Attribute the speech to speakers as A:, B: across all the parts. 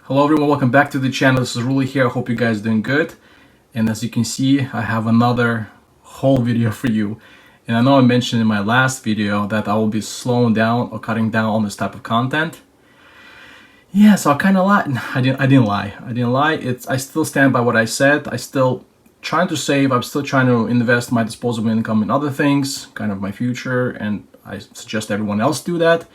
A: Hello everyone, welcome back to the channel. This is Ruli here. I hope you guys are doing good. And as you can see, I have another whole video for you. And I know I mentioned in my last video that I will be slowing down or cutting down on this type of content. Yeah, so I kind of lied. I didn't lie. I still stand by what I said. I still trying to save. I'm still trying to invest my disposable income in other things, kind of my future, and I suggest everyone else do that.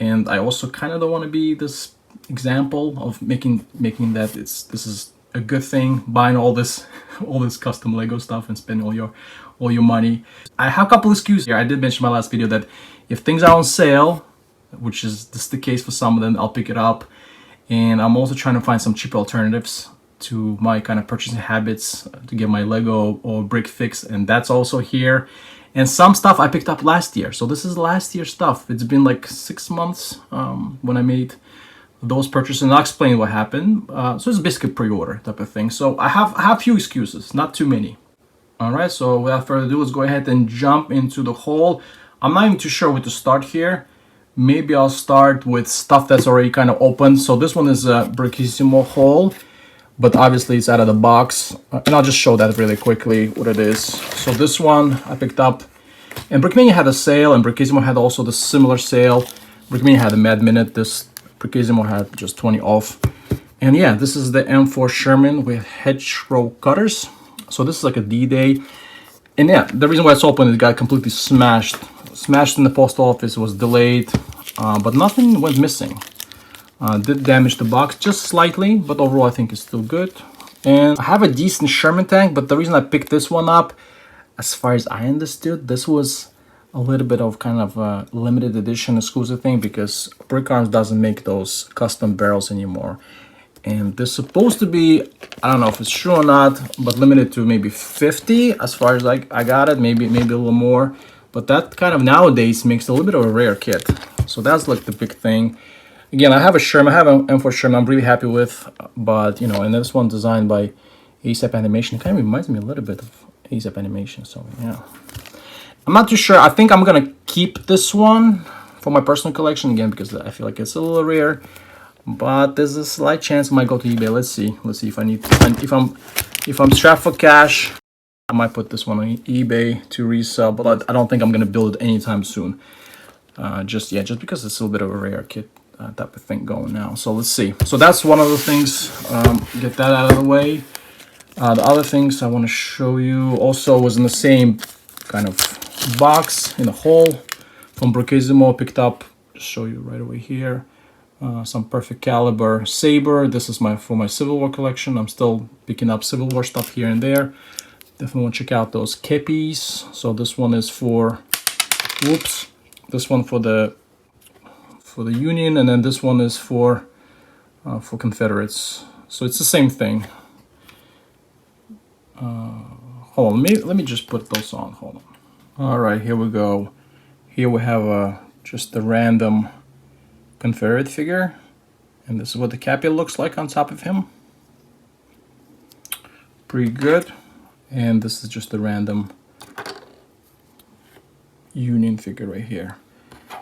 A: And I also kind of don't want to be this example of making that this is a good thing, buying all this custom Lego stuff and spending all your money. I have a couple excuses here. I did mention in my last video that if things are on sale, which is this the case for some of them, I'll pick it up. And I'm also trying to find some cheaper alternatives to my kind of purchasing habits to get my Lego or brick fix, and that's also here. And some stuff I picked up last year, so this is last year's stuff. It's been like 6 months when I made those purchases, and I'll explain what happened. So it's basically pre-order type of thing. So I have a few excuses, not too many. All right, so without further ado, let's go ahead and jump into the haul. I'm not even too sure where to start here. Maybe I'll start with stuff that's already kind of open. So this one is a Brickissimo haul, but obviously it's out of the box. And I'll just show that really quickly what it is. So this one I picked up, and Brickmania had a sale, and Brickissimo had also the similar sale. Brickmania had a mad minute. This Brickissimo had just 20 off. And yeah, this is the M4 Sherman with Hedgerow cutters. So this is like a D-Day. And yeah, the reason why it's open is it got completely smashed. Smashed in the post office, was delayed, but nothing went missing. Did damage the box just slightly, but overall I think it's still good. And I have a decent Sherman tank, but the reason I picked this one up, as far as I understood, this was a little bit of kind of a limited edition exclusive thing, because Brickarms doesn't make those custom barrels anymore. And they're supposed to be, I don't know if it's true or not, but limited to maybe 50 as far as I got it, maybe a little more. But that kind of nowadays makes it a little bit of a rare kit. So that's like the big thing. Again, I have a Sherman, I have an M4 Sherman I'm really happy with, but you know, and this one designed by ASAP Animation. It kind of reminds me a little bit of ASAP Animation, so yeah. I'm not too sure. I think I'm gonna keep this one for my personal collection again, because I feel like it's a little rare. But there's a slight chance I might go to eBay. Let's see if I need, if I'm strapped for cash, I might put this one on eBay to resell, but I don't think I'm gonna build it anytime soon. Just because it's a little bit of a rare kit type of thing going now. So let's see. So that's one of the things. Get that out of the way. The other things I want to show you also was in the same kind of box in a hole from Brickissimo. Picked up. Just show you right away here. Some perfect caliber saber. This is for my Civil War collection. I'm still picking up Civil War stuff here and there. Definitely want to check out those kepis. So this one is for, whoops, this one for the Union, and then this one is for Confederates. So it's the same thing. Hold on, let me just put those on. Hold on. All right, here we go. Here we have just a random Confederate figure, and this is what the cappy looks like on top of him. Pretty good. And this is just a random Union figure right here.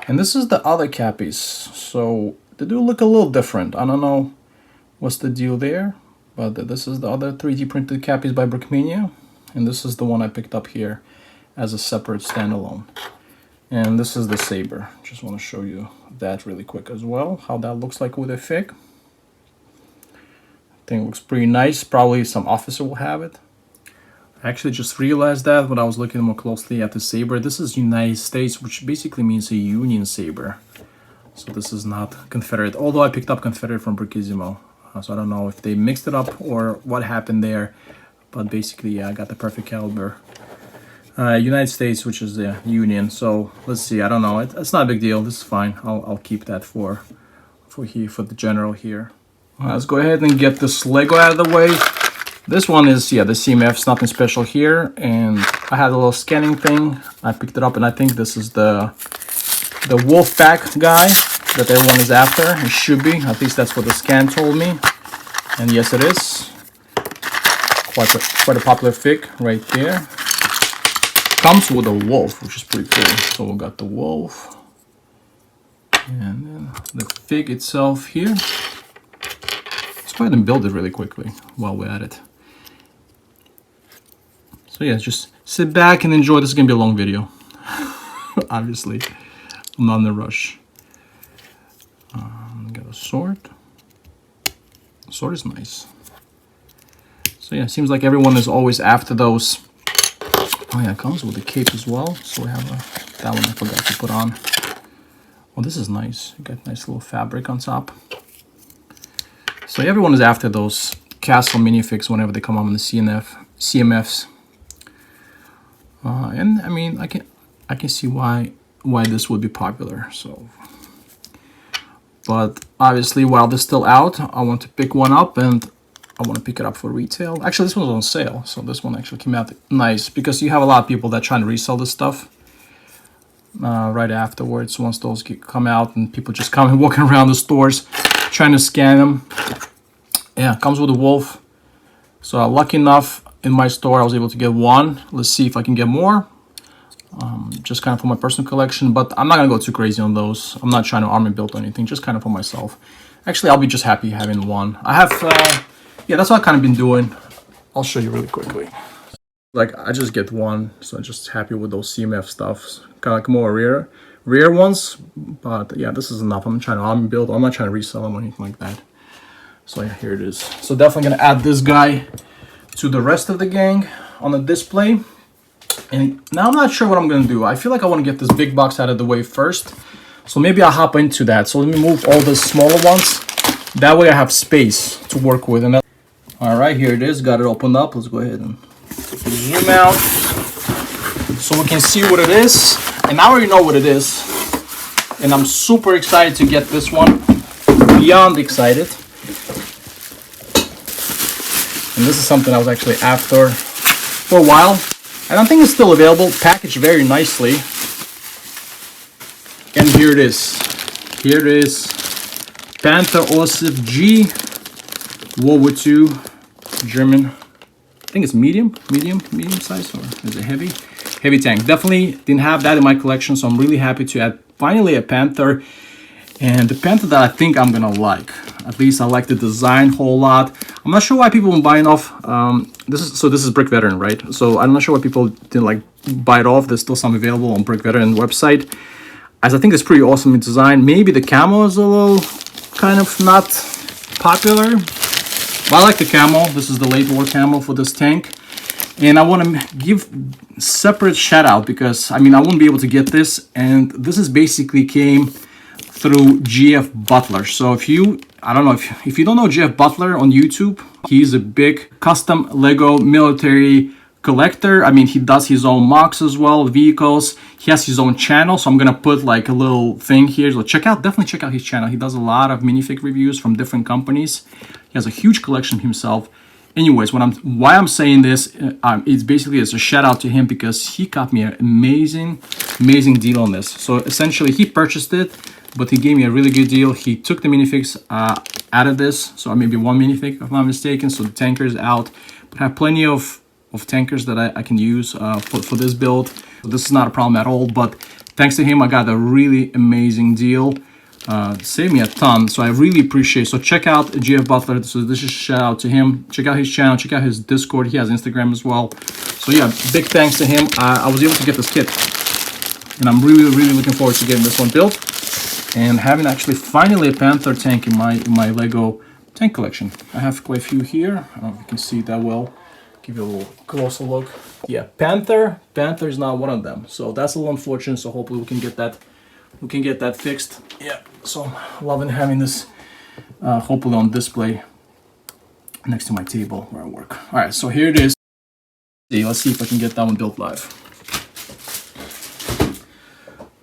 A: And this is the other cappies. So they do look a little different. I don't know what's the deal there, but this is the other 3D printed cappies by Brickmania. And this is the one I picked up here as a separate standalone. And this is the saber. Just want to show you that really quick as well, how that looks like with a fig. I think it looks pretty nice. Probably some officer will have it. I actually just realized that when I was looking more closely at the saber. This is United States, which basically means a Union saber. So this is not Confederate, although I picked up Confederate from Brickissimo. So I don't know if they mixed it up or what happened there. But basically, yeah, I got the perfect caliber. United States, which is the Union. So let's see, I don't know. It's not a big deal. This is fine. I'll keep that for the general here. Let's go ahead and get this Lego out of the way. This one is, yeah, the CMF's nothing special here, and I had a little scanning thing. I picked it up, and I think this is the Wolfpack guy that everyone is after. It should be, at least that's what the scan told me. And yes, it is. Quite a popular fig right there. Comes with a wolf, which is pretty cool. So we got the wolf, and then the fig itself here. go ahead and build it really quickly while we're at it. So yeah, just sit back and enjoy. This is gonna be a long video. Obviously, I'm not in a rush. Got a sword. The sword is nice. So yeah, it seems like everyone is always after those. Oh yeah, it comes with a cape as well. So we have that one I forgot to put on. Oh, this is nice. You got nice little fabric on top. So everyone is after those castle minifigs whenever they come out in the CMFs. And I mean, I can see why this would be popular. So, but obviously, while this is still out, I want to pick one up and I want to pick it up for retail. Actually, this one's on sale, so this one actually came out nice because you have a lot of people that try to resell this stuff right afterwards. Once those come out and people just come and walking around the stores trying to scan them. Yeah, comes with a wolf. So lucky enough, in my store I was able to get one. Let's see if I can get more. Just kind of for my personal collection, but I'm not gonna go too crazy on those. I'm not trying to army build or anything, just kind of for myself. Actually, I'll be just happy having one. I have, yeah, that's what I've kind of been doing. I'll show you really quickly. Like, I just get one, so I'm just happy with those CMF stuff. Kind of like more rare ones, but yeah, this is enough. I'm trying to army build. I'm not trying to resell them or anything like that. So yeah, here it is. So definitely gonna add this guy to the rest of the gang on the display. And now I'm not sure what I'm gonna do. I feel like I want to get this big box out of the way first. So maybe I'll hop into that. So let me move all the smaller ones. That way I have space to work with. And all right, here it is. Got it opened up. Let's go ahead and zoom out so we can see what it is. And I already know what it is. And I'm super excited to get this one. Beyond excited. And this is something I was actually after for a while. And I think it's still available, packaged very nicely. And here it is. Here it is. Panther Osif G. World War II. German. I think it's medium size, or is it heavy? Heavy tank. Definitely didn't have that in my collection, so I'm really happy to add finally a Panther. And the Panther that I think I'm gonna like. At least I like the design a whole lot. I'm not sure why people have been buying off. This is Brickveteran, right? So I'm not sure why people didn't like buy it off. There's still some available on Brickveteran website. As I think it's pretty awesome in design. Maybe the camo is a little kind of not popular. But I like the camo. This is the late war camo for this tank. And I want to give separate shout out because I mean I wouldn't be able to get this, and this is basically came through GF Butler. So if you, I don't know, if you don't know GF Butler on YouTube, he's a big custom Lego military collector. I mean, he does his own mocks as well, vehicles. He has his own channel. So I'm gonna put like a little thing here. So definitely check out his channel. He does a lot of minifig reviews from different companies. He has a huge collection himself. Anyways, why I'm saying this, it's basically as a shout out to him because he got me an amazing deal on this. So essentially he purchased it, but he gave me a really good deal. He took the minifigs out of this, so maybe one minifig if I'm not mistaken. So the tanker is out, but I have plenty of tankers that I can use for this build. So this is not a problem at all, but thanks to him I got a really amazing deal. Saved me a ton, so I really appreciate it. So check out GF Butler. So this is a shout out to him. Check out his channel, check out his Discord. He has Instagram as well. So yeah, big thanks to him. I was able to get this kit, and I'm really looking forward to getting this one built and having actually finally a Panther tank in my Lego tank collection. I have quite a few here. I don't know if you can see that well. Give you a little closer look. Yeah, Panther is not one of them, so that's a little unfortunate. So hopefully we can get that fixed. Yeah, so I'm loving having this hopefully on display next to my table where I work. All right, so here it is. Let's see if I can get that one built live.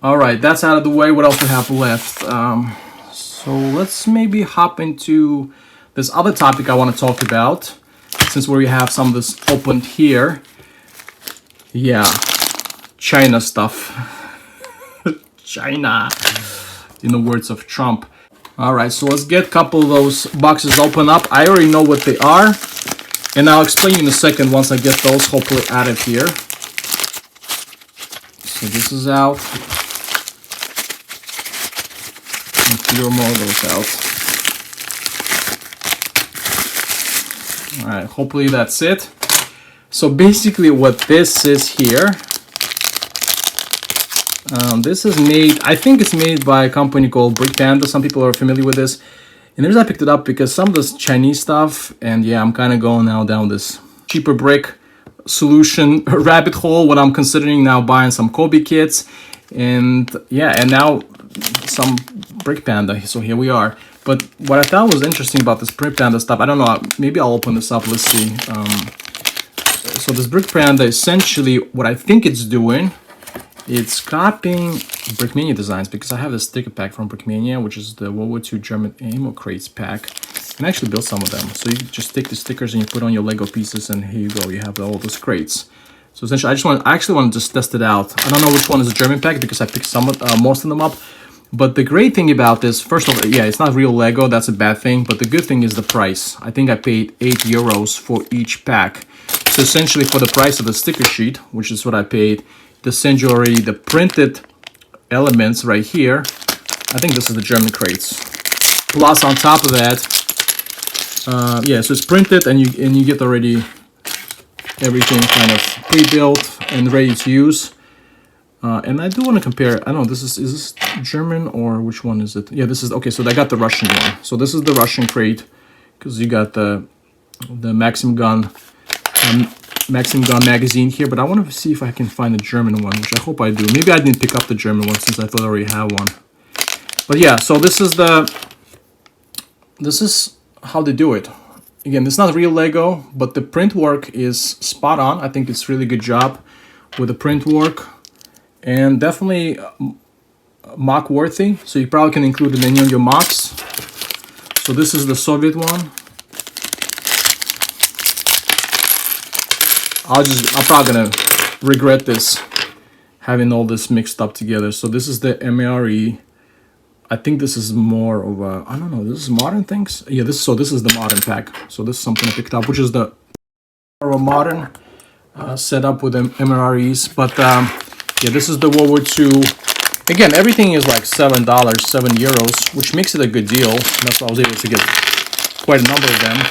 A: All right, that's out of the way. What else we have left? So let's maybe hop into this other topic I want to talk about, since we have some of this opened here. Yeah, China stuff. China, in the words of Trump. All right, so let's get a couple of those boxes open up. I already know what they are, and I'll explain in a second once I get those hopefully out of here. So this is out. And few more of those out. All right, hopefully that's it. So basically what this is here, this is made, I think it's made by a company called Brickpanda. Some people are familiar with this. And the reason I picked it up because some of this Chinese stuff, and yeah, I'm kind of going now down this cheaper brick solution rabbit hole when I'm considering now buying some Kobe kits. And yeah, and now some Brickpanda, so here we are. But what I thought was interesting about this Brickpanda stuff, I don't know, maybe I'll open this up, let's see. So this Brickpanda, essentially, what I think it's doing, it's copying Brickmania designs, because I have this sticker pack from Brickmania, which is the World War II German ammo crates pack. And I actually built some of them. So you just take the stickers and you put on your Lego pieces, and here you go, you have all those crates. So essentially, I actually want to just test it out. I don't know which one is the German pack because I picked most of them up. But the great thing about this, first of all, yeah, it's not real Lego, that's a bad thing. But the good thing is the price. I think I paid €8 for each pack. So essentially for the price of the sticker sheet, which is what I paid, they send you already the printed elements right here. I think this is the German crates. Plus on top of that, yeah, so it's printed and you get already everything kind of pre-built and ready to use. And I do want to compare. I don't know, is this German or which one is it? Yeah, this is, okay, so I got the Russian one. So this is the Russian crate, because you got the Maxim gun magazine here, but I want to see if I can find the German one, which I hope I do. Maybe I didn't pick up the German one since I thought I already had one. But yeah, so this is how they do it. Again, it's not real Lego, but the print work is spot on. I think it's really good job with the print work, and definitely mock worthy. So you probably can include it in your mocks. So this is the Soviet one. I'm probably gonna regret this, having all this mixed up together. So this is the MARE. I think this is more of a, I don't know, this is modern things. Yeah, this is the modern pack. So this is something I picked up, which is the modern setup with the MREs. But yeah, this is the World War II. Again, everything is like $7, €7, which makes it a good deal. That's why I was able to get quite a number of them.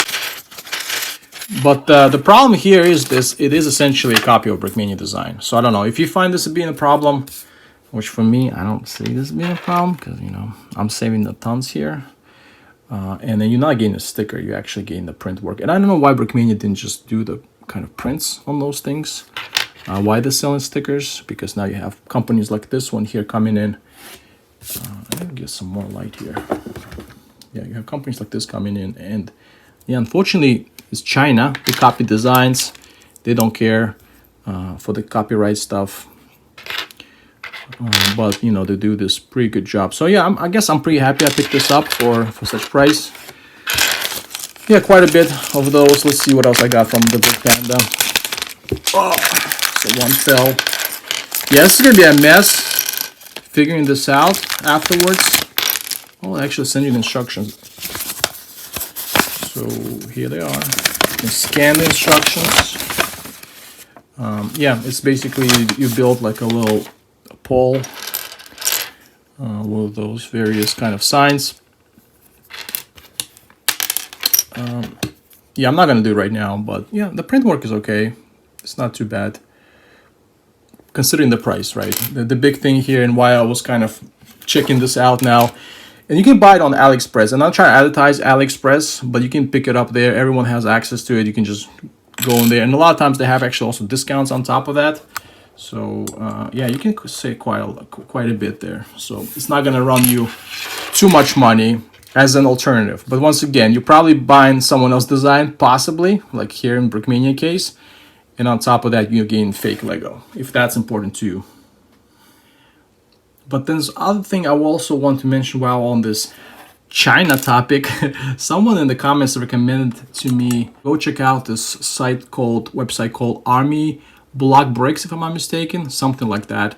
A: But the problem here is this, it is essentially a copy of Brickmania design. So I don't know, if you find this being a problem, which for me, I don't see this being a problem, because, you know, I'm saving the tons here. And then you're not getting a sticker, you're actually getting the print work. And I don't know why Brickmania didn't just do the kind of prints on those things. Why they're selling stickers, because now you have companies like this one here coming in. Let me get some more light here. Yeah, you have companies like this coming in, and yeah, unfortunately, it's China. They copy designs. They don't care for the copyright stuff. But, you know, they do this pretty good job. So, yeah, I guess I'm pretty happy I picked this up for such price. Yeah, quite a bit of those. Let's see what else I got from the Brickpanda. Oh, so one fell. Yeah, this is going to be a mess figuring this out afterwards. I'll actually send you the instructions. So here they are. You can scan the instructions. Yeah, it's basically you build like a little pole with those various kind of signs. Yeah, I'm not gonna do it right now, but yeah, the print work is okay. It's not too bad, considering the price, right? The big thing here, and why I was kind of checking this out now. And you can buy it on AliExpress. And I'm not trying to advertise AliExpress, but you can pick it up there. Everyone has access to it. You can just go in there. And a lot of times they have actually also discounts on top of that. So yeah, you can save quite a bit there. So it's not going to run you too much money as an alternative. But once again, you're probably buying someone else's design, possibly, like here in Brickmania case. And on top of that, you're getting fake Lego, if that's important to you. But then there's other thing I also want to mention while on this China topic. Someone in the comments recommended to me go check out this website called Army Block Bricks, if I'm not mistaken, something like that.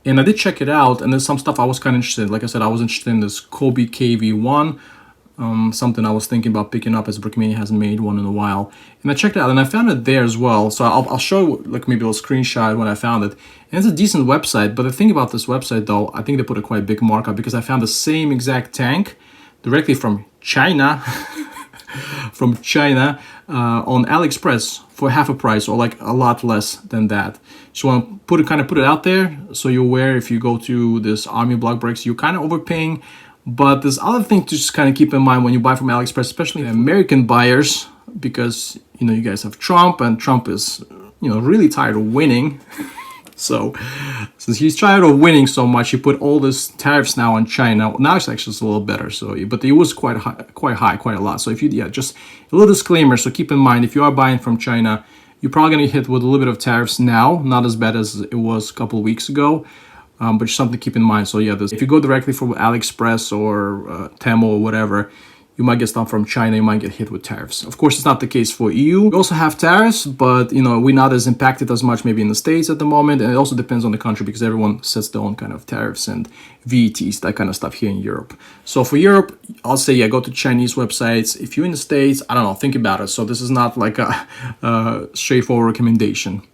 A: And I did check it out, and there's some stuff I was kind of interested in. Like I said, I was interested in this Kobe KV1, something I was thinking about picking up, as Brickmania hasn't made one in a while. And I checked it out, and I found it there as well. So I'll show you like maybe a little screenshot when I found it. And it's a decent website, but the thing about this website though, I think they put a quite big markup, because I found the same exact tank directly from China, on AliExpress for half a price or like a lot less than that. Just want to put it out there so you're aware. If you go to this Army Block Bricks, you're kind of overpaying. But there's other thing to just kind of keep in mind when you buy from AliExpress, especially American buyers, because you know you guys have Trump, and Trump is really tired of winning. So since he's tired of winning so much, he put all this tariffs now on China. Now it's actually a little better. So, but it was quite high, quite a lot. So if you, just a little disclaimer. So keep in mind, if you are buying from China, you're probably gonna get hit with a little bit of tariffs now. Not as bad as it was a couple of weeks ago, but just something to keep in mind. So yeah, if you go directly from AliExpress or Temu or whatever, you might get stuff from China, you might get hit with tariffs. Of course, it's not the case for EU. We also have tariffs, but we're not as impacted as much maybe in the States at the moment. And it also depends on the country because everyone sets their own kind of tariffs and VETs, that kind of stuff here in Europe. So for Europe, I'll say, yeah, go to Chinese websites. If you're in the States, I don't know, think about it. So this is not like a straightforward recommendation.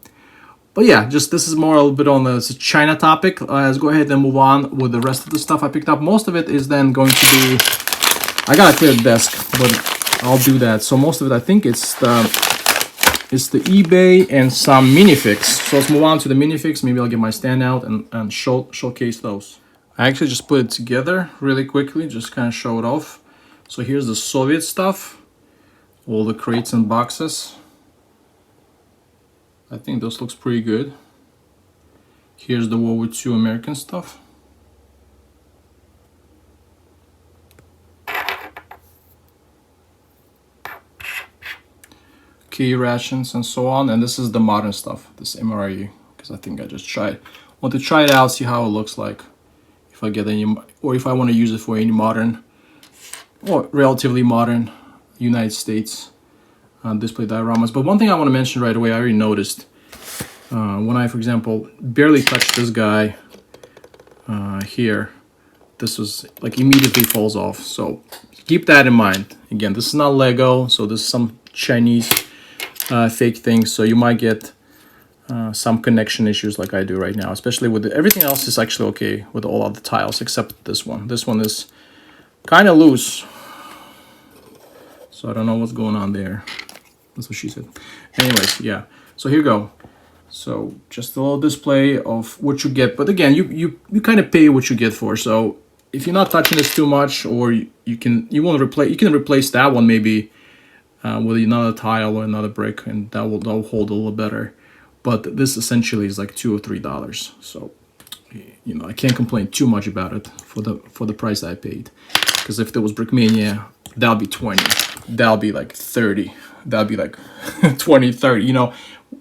A: But yeah, this is more a little bit on the China topic. Let's go ahead and move on with the rest of the stuff I picked up. Most of it is then going to be, I gotta clear the desk, but I'll do that. So most of it, I think it's the eBay and some minifigs. So let's move on to the minifigs. Maybe I'll get my stand out and showcase those. I actually just put it together really quickly, just kind of show it off. So here's the Soviet stuff, all the crates and boxes. I think this looks pretty good. Here's the World War II American stuff. Key rations and so on, and this is the modern stuff, this MRE, because I think I just want to try it out, see how it looks like, if I get any, or if I want to use it for any modern or relatively modern United States display dioramas. But one thing I want to mention right away, I already noticed when I, for example, barely touched this guy here, this was like immediately falls off. So keep that in mind. Again, this is not Lego, so this is some Chinese fake things, so you might get some connection issues like I do right now, especially with everything else is actually okay with all of the tiles except this one. This one is kind of loose, so I don't know what's going on there. That's what she said. Anyways, yeah, so here you go. So just a little display of what you get, but again, you kind of pay what you get for. So if you're not touching this too much, or you can replace that one maybe with another tile or another brick, and that will hold a little better. But this essentially is like $2 or $3, so I can't complain too much about it for the price I paid. Because if there was Brickmania, that'll be 20, that'll be like 30, that'll be like 20, 30.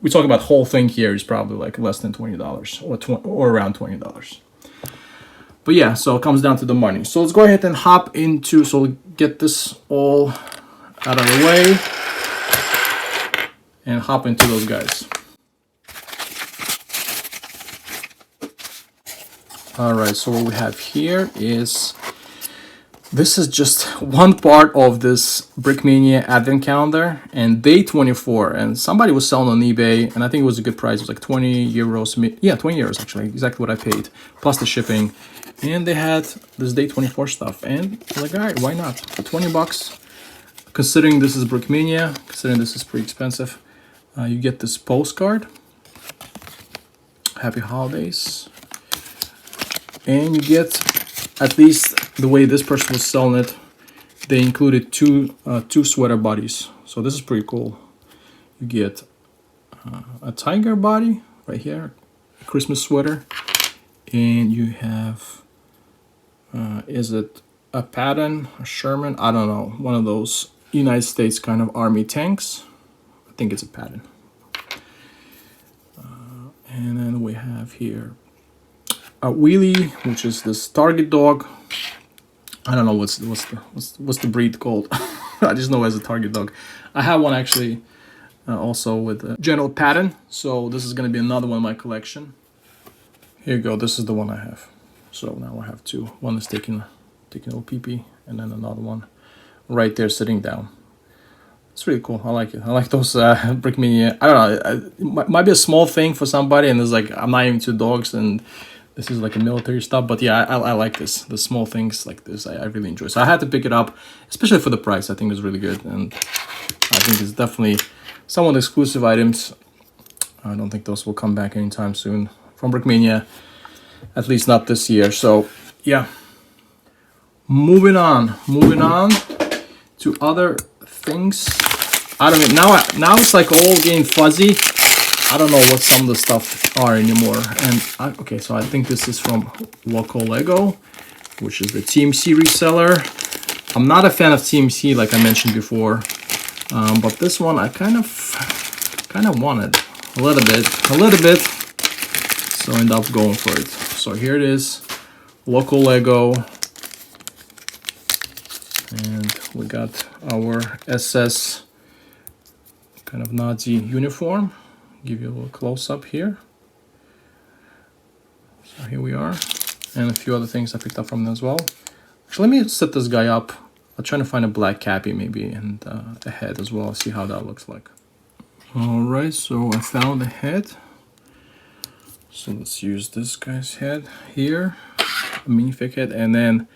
A: We're talking about whole thing here is probably like less than $20 or around $20. But yeah, so it comes down to the money. So let's go ahead and hop into, so we'll get this all out of the way and hop into those guys. All right, so what we have here is, this is just one part of this Brickmania Advent calendar, and day 24, and somebody was selling on eBay, and I think it was a good price. It was like 20 euros. Yeah, 20 euros actually, exactly what I paid, plus the shipping. And they had this day 24 stuff, and I'm like, all right, why not? For 20 bucks, considering this is Brickmania, considering this is pretty expensive, you get this postcard. Happy holidays. And you get, at least the way this person was selling it, they included two sweater bodies. So this is pretty cool. You get a tiger body right here, a Christmas sweater, and you have, is it a Patton, a Sherman? I don't know, one of those United States kind of army tanks. I think it's a Patton. And then we have here a wheelie, which is this target dog. I don't know what's the breed called. I just know it as a target dog. I have one actually also with General Patton, so this is going to be another one in my collection. Here you go, this is the one I have. So now I have two. One is taking a little pee-pee, and then another one right there sitting down. It's really cool. I like it. I like those Brickmania. I don't know, it might be a small thing for somebody, and it's like, I'm not even into dogs, and this is like a military stuff, but yeah, I like this. The small things like this, I really enjoy. So I had to pick it up, especially for the price. I think it was really good, and I think it's definitely somewhat exclusive items. I don't think those will come back anytime soon from Brickmania, at least not this year. So yeah, moving on to other things. I don't know, now it's like all getting fuzzy. I don't know what some of the stuff are anymore. And okay, so I think this is from Local Lego, which is the TMC reseller. I'm not a fan of TMC, like I mentioned before, but this one I kind of wanted a little bit, so I ended up going for it. So here it is, Local Lego, and we got our SS kind of Nazi uniform. Give you a little close up here. So here we are, and a few other things I picked up from them as well. Actually, let me set this guy up. I'm trying to find a black cappy maybe, and a head as well. See how that looks like. All right, so I found the head. So let's use this guy's head here, a minifig head, and then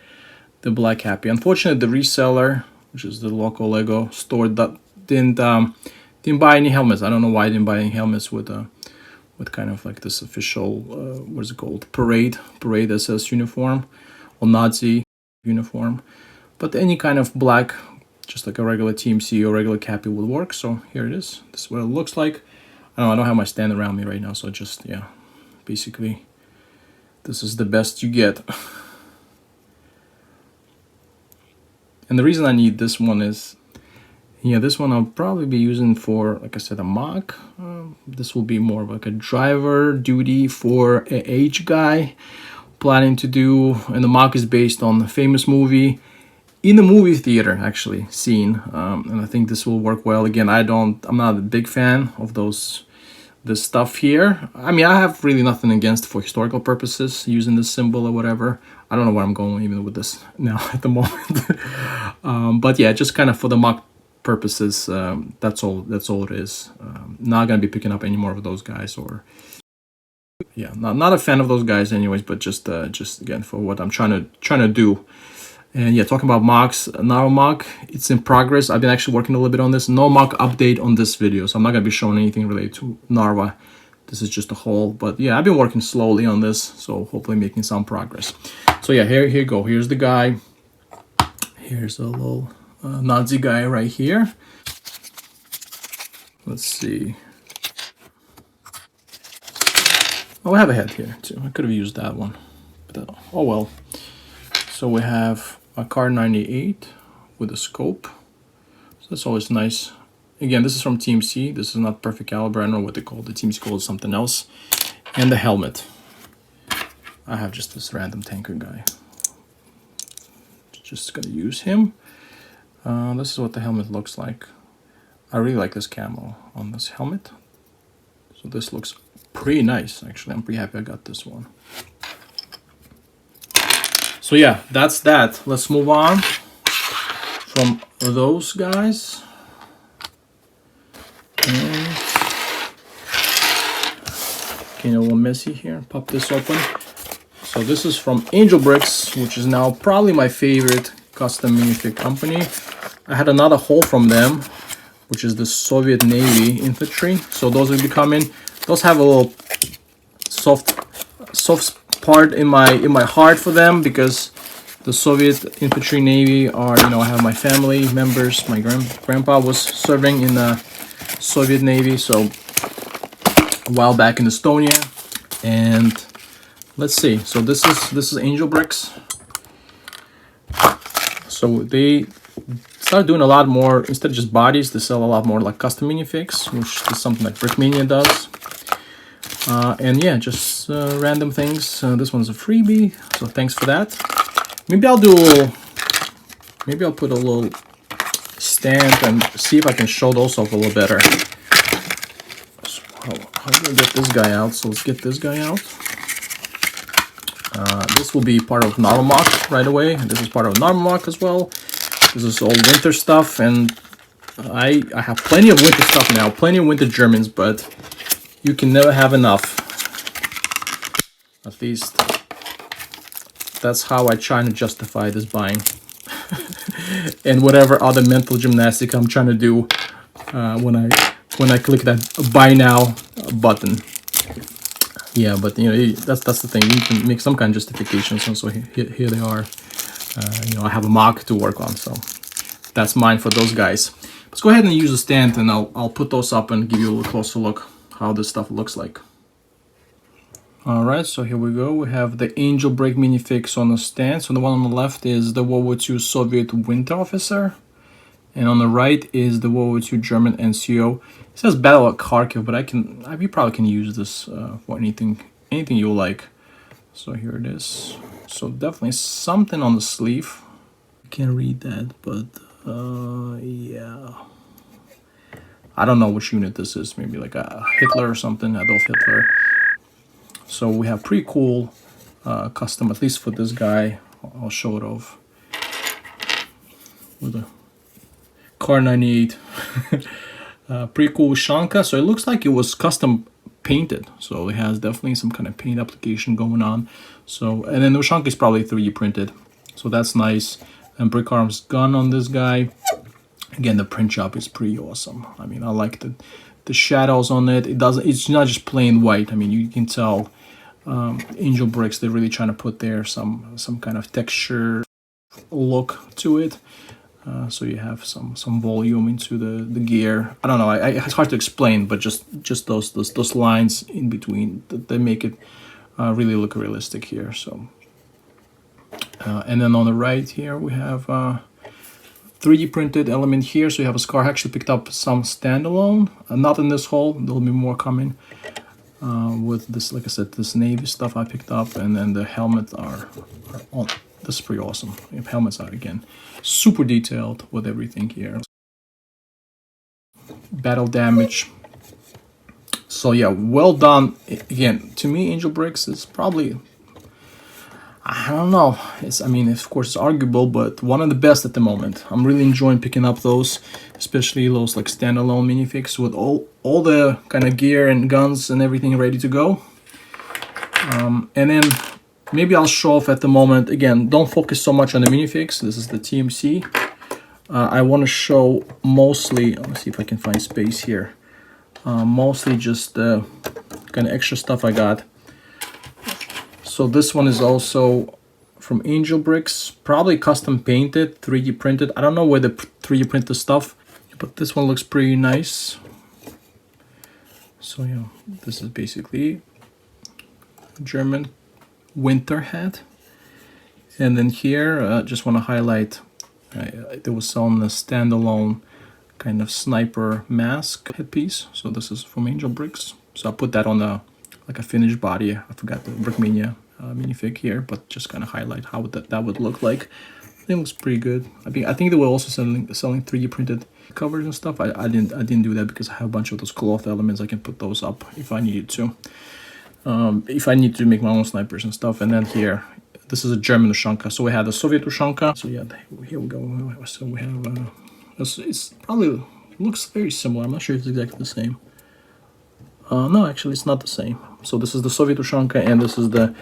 A: the black cappy. Unfortunately, the reseller, which is the Local Lego store, that didn't buy any helmets. I don't know why I didn't buy any helmets with kind of like this official what is it called, parade SS uniform or Nazi uniform. But any kind of black, just like a regular TMC or regular cappy would work. So here it is. This is what it looks like. I don't have my stand around me right now, so just, yeah, basically this is the best you get. And the reason I need this one is, yeah, this one I'll probably be using for, like I said, a mock. This will be more of like a driver duty for a age guy planning to do, and the mock is based on the famous movie in the movie theater actually scene, and I think this will work well. Again, I'm not a big fan of this stuff here. I mean, I have really nothing against for historical purposes using this symbol or whatever. I don't know where I'm going even with this now at the moment. But yeah, just kind of for the mock purposes, that's all it is. Not gonna be picking up any more of those guys, or yeah, not a fan of those guys anyways, but just again for what I'm trying to do. And yeah, talking about mocks, now mock, it's in progress. I've been actually working a little bit on this. No mock update on this video, so I'm not gonna be showing anything related to Narva. This is just a haul, but yeah, I've been working slowly on this, so hopefully making some progress. So yeah, here you go. Here's the guy. Here's a little Nazi guy right here. Let's see. Oh, I have a head here too. I could have used that one, but oh well. So we have a Kar 98 with a scope. So that's always nice. Again, this is from TMC. This is not perfect caliber. I don't know what they call it. The TMC calls it something else. And the helmet. I have just this random tanker guy. Just gonna use him. This is what the helmet looks like. I really like this camo on this helmet. So this looks pretty nice, actually. I'm pretty happy I got this one. So yeah, that's that. Let's move on from those guys. And getting a little messy here. Pop this open. So this is from Angel Bricks, which is now probably my favorite custom minifig company. I had another haul from them, which is the Soviet Navy infantry. So those will be coming. Those have a little soft part in my heart for them, because the Soviet infantry Navy are, you know, I have my family members. My grandpa was serving in the Soviet Navy, so a while back in Estonia. And let's see. So this is Angel Bricks. So they started doing a lot more, instead of just bodies, they sell a lot more like custom minifigs, which is something like Brickmania does. And yeah, just random things. This one's a freebie, so thanks for that. Maybe I'll put a little stamp and see if I can show those off a little better. So how do I get this guy out? So let's get this guy out. This will be part of Narvamock right away. This is part of Narvamock as well. This is all winter stuff, and I have plenty of winter stuff now, plenty of winter Germans, but you can never have enough. At least that's how I try to justify this buying. And whatever other mental gymnastic I'm trying to do when I click that buy now button. Yeah, but you know, that's the thing. You can make some kind of justifications. And so here they are. You know, I have a mock to work on, so that's mine for those guys. Let's go ahead and use a stand, and I'll put those up and give you a little closer look how this stuff looks like. All right, so here we go. We have the Angel Break minifigs on the stand. So the one on the left is the World War II Soviet winter officer, and on the right is the World War II German NCO. It says Battle at Kharkov, but you probably can use this for anything you like. So here it is. So definitely something on the sleeve. I can't read that, but yeah. I don't know which unit this is. Maybe like a Hitler or something, Adolf Hitler. So we have pretty cool custom, at least for this guy. I'll show it off with a Kar 98. Pretty cool Shanka. So it looks like it was custom painted. So it has definitely some kind of paint application going on. So, and then the Shanka is probably 3D printed. So that's nice. And brick arms gun on this guy. Again, the print job is pretty awesome. I mean, I like the shadows on it. It's not just plain white. I mean, you can tell Angel Bricks, they're really trying to put there some kind of texture look to it. So you have some volume into the gear. I don't know. It's hard to explain, but just those lines in between, they make it really look realistic here. So, and then on the right here we have 3D printed element here. So you have a scar. I actually picked up some standalone, not in this hole. There'll be more coming with this. Like I said, this navy stuff I picked up, and then the helmets are on. This is pretty awesome. If helmets out again, super detailed with everything here. Battle damage. So yeah, well done. Again, to me, Angel Bricks is probably, I don't know. I mean, of course, it's arguable, but one of the best at the moment. I'm really enjoying picking up those, especially those like standalone minifigs with all the kind of gear and guns and everything ready to go. And then maybe I'll show off at the moment. Again, don't focus so much on the minifigs. This is the TMC. I want to show mostly, let's see if I can find space here. Mostly just the kind of extra stuff I got. So this one is also from Angel Bricks, probably custom painted, 3D printed. I don't know where the 3D print the stuff, but this one looks pretty nice. So yeah, this is basically German winter hat. And then here, just want to highlight, there was on the standalone kind of sniper mask headpiece. So this is from Angel Bricks. So I put that on the like a finished body. I forgot the Brickmania minifig here, but just kind of highlight how that would look like. I think it looks pretty good. I think they were also selling 3D printed covers and stuff. I didn't do that because I have a bunch of those cloth elements. I can put those up if I needed to. If I need to make my own snipers and stuff. And then here, this is a German Ushanka. So we had the Soviet Ushanka. So yeah, here we go. So we have it's probably looks very similar. I'm not sure if it's exactly the same. No, actually, it's not the same. So this is the Soviet Ushanka, and this is the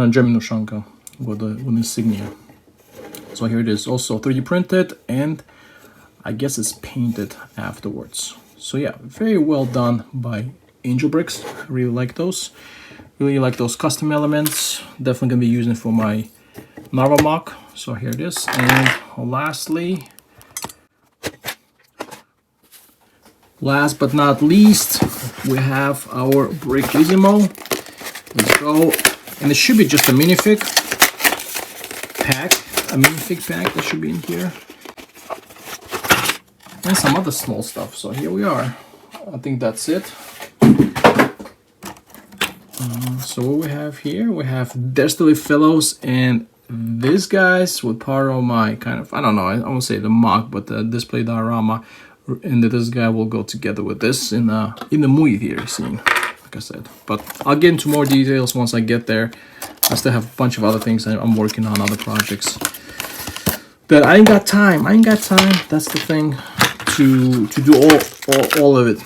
A: German Ushanka with the insignia. So here it is, also 3D printed, and I guess it's painted afterwards. So yeah, very well done by Angel Bricks. I really like those. Really like those custom elements. Definitely gonna be using it for my Narva mock. So here it is. And lastly, last but not least, we have our Brickisimo. Let's go. And it should be just a minifig pack. A minifig pack that should be in here. And some other small stuff. So here we are. I think that's it. So what we have here, we have Dasterdy Fellows, and these guys were part of my kind of, I don't know, I won't say the mock, but the display diorama. And this guy will go together with this in the movie theater scene, like I said. But I'll get into more details once I get there. I still have a bunch of other things I'm working on, other projects. But I ain't got time. That's the thing, to do all of it.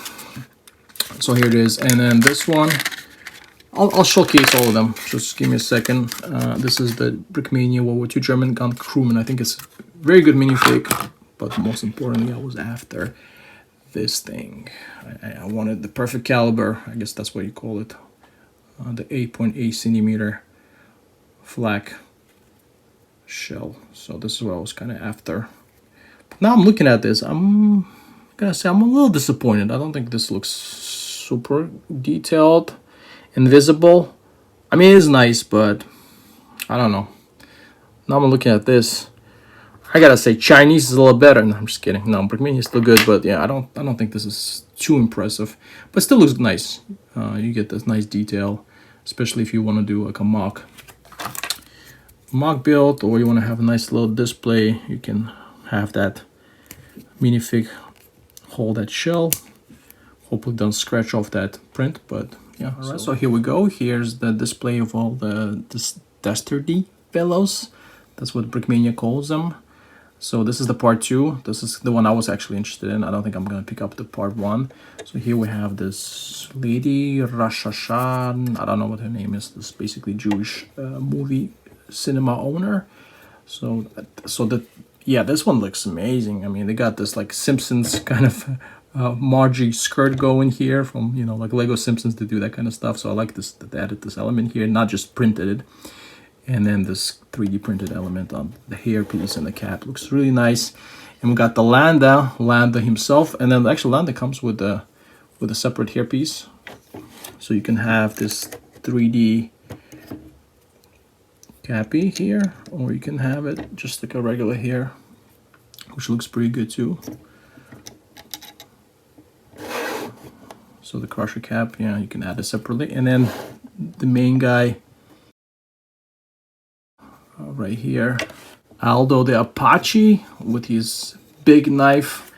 A: So here it is. And then this one, I'll showcase all of them. Just give me a second. This is the Brickmania World War II German gun crewman. I think it's a very good minifig. But most importantly, I was after this thing. I wanted the perfect caliber, I guess that's what you call it, the 8.8 centimeter flak shell. So this is what I was kind of after. But now I'm looking at this, I'm gonna say I'm a little disappointed. I don't think this looks super detailed and visible. I mean, it is nice, but I don't know. Now I'm looking at this, I gotta say Chinese is a little better. No, I'm just kidding. No, Brickmania is still good, but yeah, I don't think this is too impressive, but still looks nice. You get this nice detail, especially if you want to do like a mock build, or you want to have a nice little display. You can have that minifig hold that shell. Hopefully don't scratch off that print, but yeah. All right, so here we go. Here's the display of all the Dasterdy Fellows. That's what Brickmania calls them. So this is the part 2. This is the one I was actually interested in. I don't think I'm gonna pick up the part 1. So here we have this lady, Rashashan. I don't know what her name is. This is basically Jewish movie cinema owner. So yeah, this one looks amazing. I mean, they got this like Simpsons kind of Margie skirt going here from, you know, like Lego Simpsons to do that kind of stuff. So I like this, that they added this element here, not just printed it. And then this 3D printed element on the hairpiece and the cap looks really nice. And we got the Landa himself, and then actually Landa comes with a separate hairpiece, so you can have this 3D cappy here, or you can have it just like a regular hair, which looks pretty good too. So the crusher cap, yeah, you can add it separately, and then the main guy. Right here, Aldo the Apache with his big knife,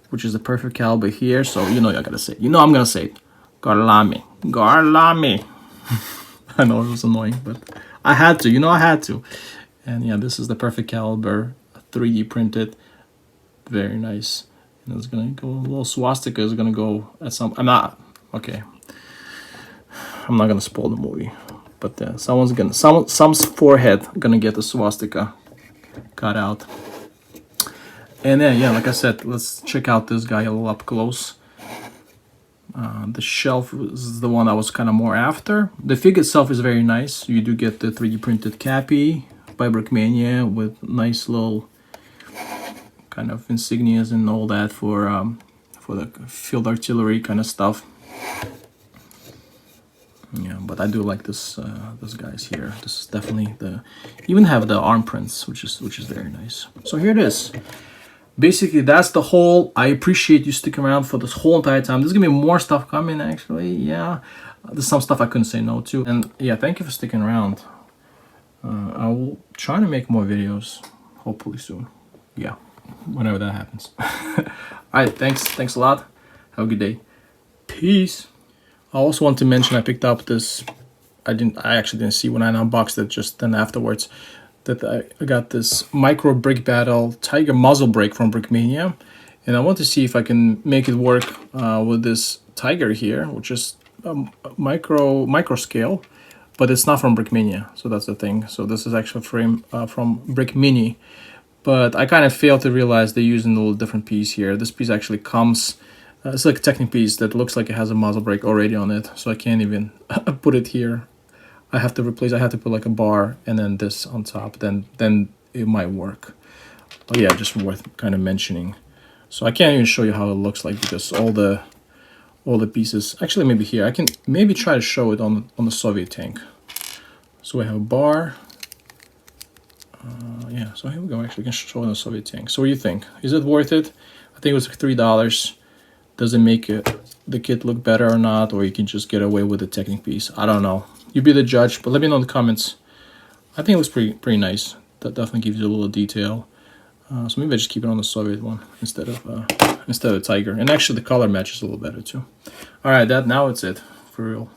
A: which is the perfect caliber here. So you know I gotta say, you know I'm gonna say it. Garlami. I know it was annoying, but I had to, you know I had to. And yeah, this is the perfect caliber, 3D printed, very nice. And it's gonna go, a little swastika is gonna go at some, I'm not gonna spoil the movie. But someone's forehead gonna get a swastika cut out. And then yeah, like I said, let's check out this guy a little up close. The shelf is the one I was kind of more after. The fig itself is very nice. You do get the 3D printed cappy by Brickmania with nice little kind of insignias and all that for the field artillery kind of stuff. Yeah, but I do like this those guys here. This is definitely even have the arm prints, which is very nice. So here it is. Basically, that's the whole. I appreciate you sticking around for this whole entire time. There's gonna be more stuff coming actually. Yeah, there's some stuff I couldn't say no to. And yeah, thank you for sticking around. I will try to make more videos, hopefully soon. Yeah, whenever that happens. All right, thanks a lot. Have a good day. Peace. I also want to mention I picked up this, I actually didn't see when I unboxed it, just then afterwards, that I got this micro Brickbattle Tiger muzzle brake from Brickmania, and I want to see if I can make it work with this Tiger here, which is micro scale, but it's not from Brickmania, so that's the thing. So this is actually from Brickmini, but I kind of failed to realize they're using a little different piece here. This piece actually comes. It's like a Technic piece that looks like it has a muzzle brake already on it, so I can't even put it here. I have to put like a bar and then this on top, then it might work. But yeah, just worth kind of mentioning. So I can't even show you how it looks like because all the pieces, actually maybe here, I can maybe try to show it on the Soviet tank. So we have a bar. Yeah, so here we go, actually I can show it on the Soviet tank. So what do you think? Is it worth it? I think it was like $3. Does it make the kit look better or not, or you can just get away with the Technic piece? I don't know. You be the judge, but let me know in the comments. I think it looks pretty nice. That definitely gives you a little detail. So maybe I just keep it on the Soviet one instead of Tiger. And actually, the color matches a little better too. All right, now it's it for real.